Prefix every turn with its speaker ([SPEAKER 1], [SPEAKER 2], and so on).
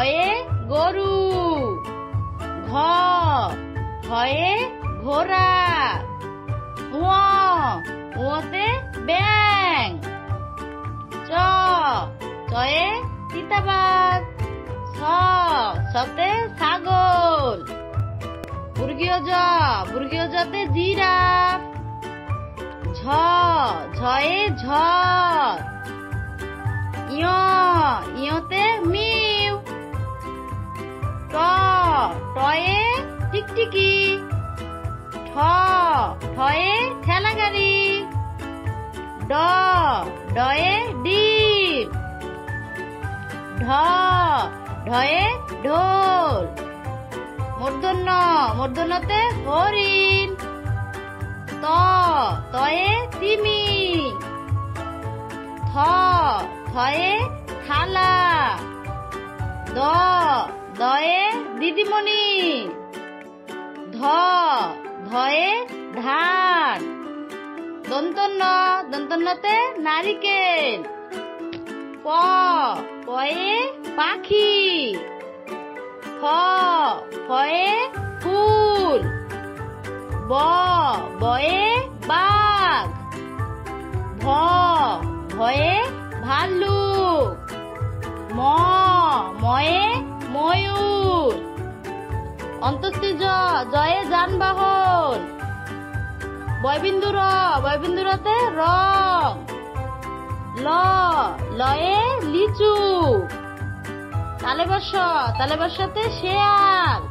[SPEAKER 1] গয়ে গরু। ঘ ঘয়ে ঘোড়া। তে ব্যাং। চয়ে চিতাবাঘ। সতে ছাগল। বর্গীয় জতে জিরাফ। ঝয়ে ঝড়। ইয়তে মিউ। টয়ে টিকটিকি। ঠয়ে ঠেলা গাড়ি। ডয়ে ডিম। ঢয়ে ঢোল। মূর্ধন্যতে হরিণ। তয়ে তিমি। থয়ে থালা। দয়ে দিদিমণি। ধয়ে ধান। দন্তন্যতে নারিকেল। পয়ে পাখি। ফয়ে ফুল। বয়ে বাঘ। ভয়ে ভাল্লুক। ময়ে ময়ূর। অন্তস্থি জয়ে যানবাহন। বয়বিন্দুরতে রং। লয়ে লিচু। তালে বর্ষাতে শেয়াল।